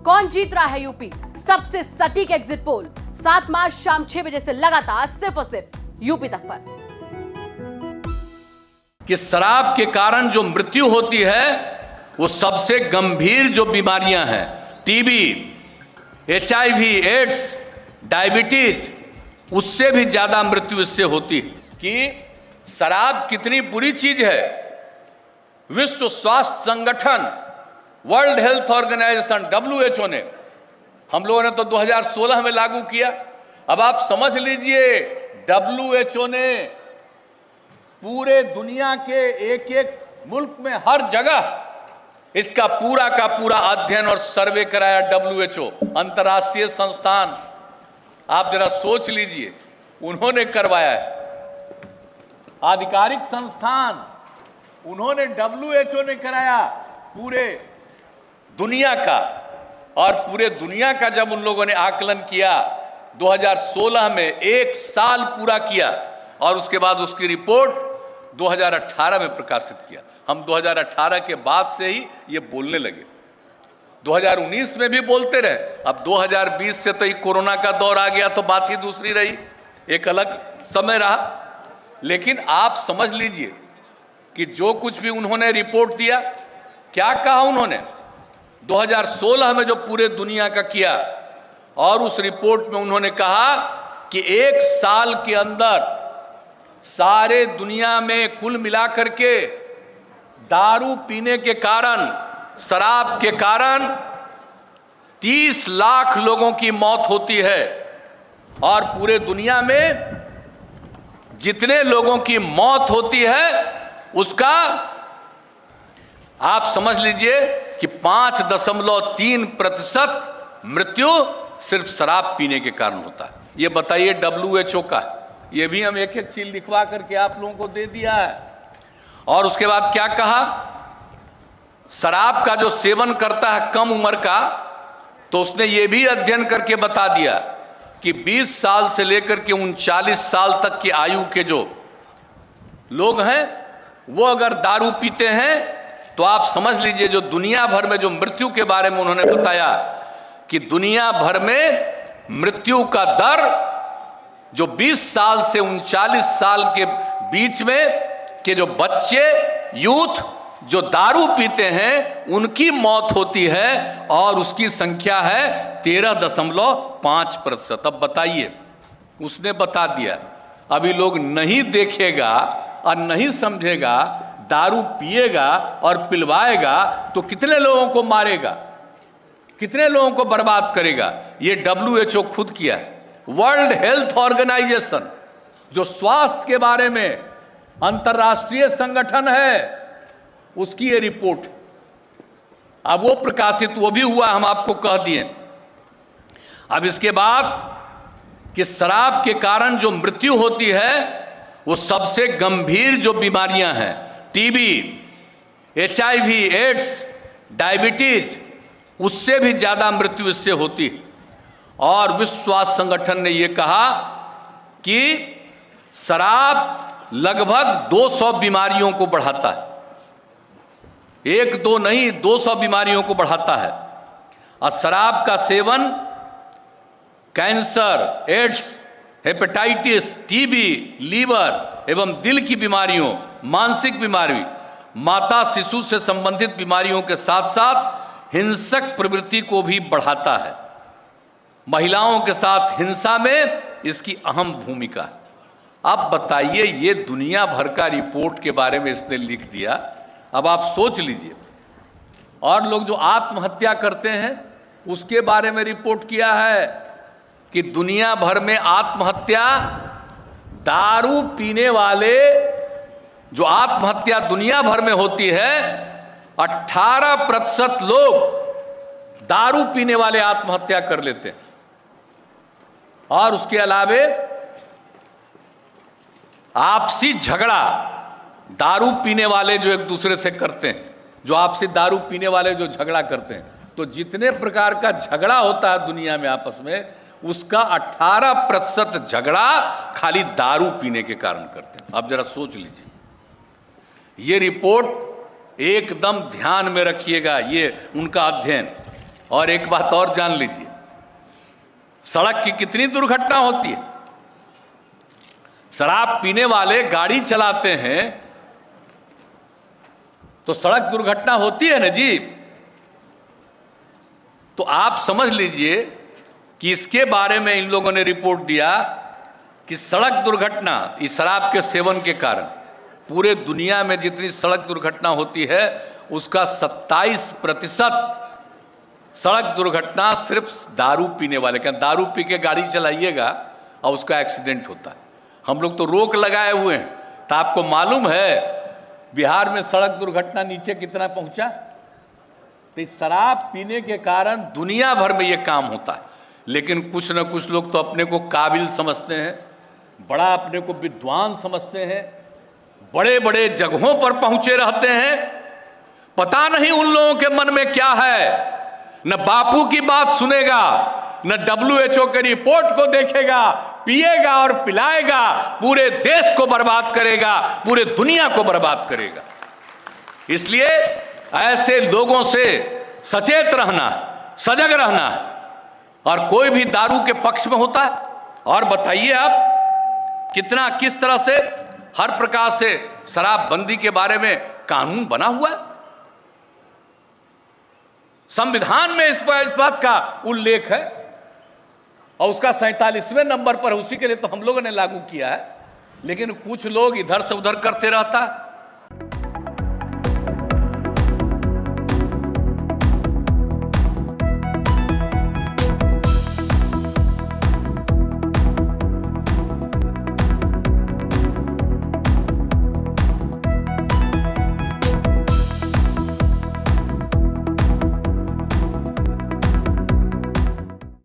कौन जीत रहा है यूपी? सबसे सटीक एग्जिट पोल 7 मार्च शाम 6 बजे से लगातार सिर्फ और सिर्फ यूपी तक पर। कि शराब के कारण जो मृत्यु होती है वो सबसे गंभीर जो बीमारियां हैं, टीबी, HIV, एड्स, डायबिटीज, उससे भी ज्यादा मृत्यु इससे होती है। कि शराब कितनी बुरी चीज है, विश्व स्वास्थ्य संगठन, वर्ल्ड हेल्थ ऑर्गेनाइजेशन, WHO ने, हम लोगों ने तो 2016 में लागू किया। अब आप समझ लीजिए, WHO ने पूरे दुनिया के एक एक मुल्क में हर जगह इसका पूरा का पूरा अध्ययन और सर्वे कराया। WHO, अंतर्राष्ट्रीय संस्थान, आप जरा सोच लीजिए, उन्होंने करवाया है। आधिकारिक संस्थान, उन्होंने, WHO ने कराया पूरे दुनिया का। और पूरे दुनिया का जब उन लोगों ने आकलन किया 2016 में, एक साल पूरा किया और उसके बाद उसकी रिपोर्ट 2018 में प्रकाशित किया। हम 2018 के बाद से ही ये बोलने लगे, 2019 में भी बोलते रहे। अब 2020 से तो ये कोरोना का दौर आ गया तो बात ही दूसरी रही, एक अलग समय रहा। लेकिन आप समझ लीजिए कि जो कुछ भी उन्होंने रिपोर्ट दिया, क्या कहा उन्होंने 2016 में जो पूरे दुनिया का किया, और उस रिपोर्ट में उन्होंने कहा कि एक साल के अंदर सारे दुनिया में कुल मिलाकर के दारू पीने के कारण, शराब के कारण 30 लाख लोगों की मौत होती है। और पूरे दुनिया में जितने लोगों की मौत होती है उसका आप समझ लीजिए कि 5.3% मृत्यु सिर्फ शराब पीने के कारण होता है। ये बताइए WHO का, ये भी हम एक एक चीज लिखवा करके आप लोगों को दे दिया है। और उसके बाद क्या कहा, शराब का जो सेवन करता है कम उम्र का, तो उसने ये भी अध्ययन करके बता दिया कि 20 साल से लेकर के 39 साल तक की आयु के जो लोग हैं वो अगर दारू पीते हैं तो आप समझ लीजिए, जो दुनिया भर में जो मृत्यु के बारे में उन्होंने बताया कि दुनिया भर में मृत्यु का दर जो 20 साल से 39 साल के बीच में के जो बच्चे, यूथ जो दारू पीते हैं उनकी मौत होती है, और उसकी संख्या है 13.5%। अब बताइए, उसने बता दिया। अभी लोग नहीं देखेगा और नहीं समझेगा, दारू पिएगा और पिलवाएगा तो कितने लोगों को मारेगा, कितने लोगों को बर्बाद करेगा। ये WHO खुद किया है। वर्ल्ड हेल्थ ऑर्गेनाइजेशन, जो स्वास्थ्य के बारे में अंतर्राष्ट्रीय संगठन है, उसकी ये रिपोर्ट, अब वो प्रकाशित, वो भी हुआ, हम आपको कह दिए। अब इसके बाद कि शराब के कारण जो मृत्यु होती है वो सबसे गंभीर जो बीमारियां हैं, टीबी, HIV, एड्स, डायबिटीज, उससे भी ज्यादा मृत्यु इससे होती है। और विश्व स्वास्थ्य संगठन ने यह कहा कि शराब लगभग 200 बीमारियों को बढ़ाता है, एक दो नहीं 200 बीमारियों को बढ़ाता है। और शराब का सेवन cancer, AIDS, hepatitis, TB, liver एवं दिल की बीमारियों, मानसिक बीमारी, माता शिशु से संबंधित बीमारियों के साथ साथ हिंसक प्रवृत्ति को भी बढ़ाता है। महिलाओं के साथ हिंसा में इसकी अहम भूमिका है। अब बताइए, ये दुनिया भर का रिपोर्ट के बारे में इसने लिख दिया। अब आप सोच लीजिए, और लोग जो आत्महत्या करते हैं उसके बारे में रिपोर्ट किया है कि दुनिया भर में आत्महत्या, दारू पीने वाले जो आत्महत्या दुनिया भर में होती है, 18% लोग दारू पीने वाले आत्महत्या कर लेते हैं। और उसके अलावे आपसी झगड़ा दारू पीने वाले जो एक दूसरे से करते हैं, जो आपसी दारू पीने वाले जो झगड़ा करते हैं, तो जितने प्रकार का झगड़ा होता है दुनिया में आपस में, उसका 18% झगड़ा खाली दारू पीने के कारण करते हैं। आप जरा सोच लीजिए, ये रिपोर्ट एकदम ध्यान में रखिएगा, ये उनका अध्ययन। और एक बात और जान लीजिए, सड़क की कितनी दुर्घटना होती है। शराब पीने वाले गाड़ी चलाते हैं तो सड़क दुर्घटना होती है ना जी। तो आप समझ लीजिए कि इसके बारे में इन लोगों ने रिपोर्ट दिया कि सड़क दुर्घटना इस शराब के सेवन के कारण पूरे दुनिया में जितनी सड़क दुर्घटना होती है उसका 27% सड़क दुर्घटना सिर्फ दारू पीने वाले का। दारू पी के गाड़ी चलाइएगा और उसका एक्सीडेंट होता है। हम लोग तो रोक लगाए हुए हैं, तो आपको मालूम है बिहार में सड़क दुर्घटना नीचे कितना पहुंचा। तो इस शराब पीने के कारण दुनिया भर में ये काम होता है। लेकिन कुछ न कुछ लोग तो अपने को काबिल समझते हैं, बड़ा अपने को विद्वान समझते हैं, बड़े बड़े जगहों पर पहुंचे रहते हैं। पता नहीं उन लोगों के मन में क्या है, न बापू की बात सुनेगा, न WHO के रिपोर्ट को देखेगा, पिएगा और पिलाएगा, पूरे देश को बर्बाद करेगा, पूरे दुनिया को बर्बाद करेगा। इसलिए ऐसे लोगों से सचेत रहना, सजग रहना। और कोई भी दारू के पक्ष में होता है। और बताइए आप कितना किस तरह से हर प्रकार से शराबबंदी के बारे में कानून बना हुआ है। संविधान में इस बात का उल्लेख है और उसका 47वें नंबर पर, उसी के लिए तो हम लोगों ने लागू किया है। लेकिन कुछ लोग इधर से उधर करते रहता है।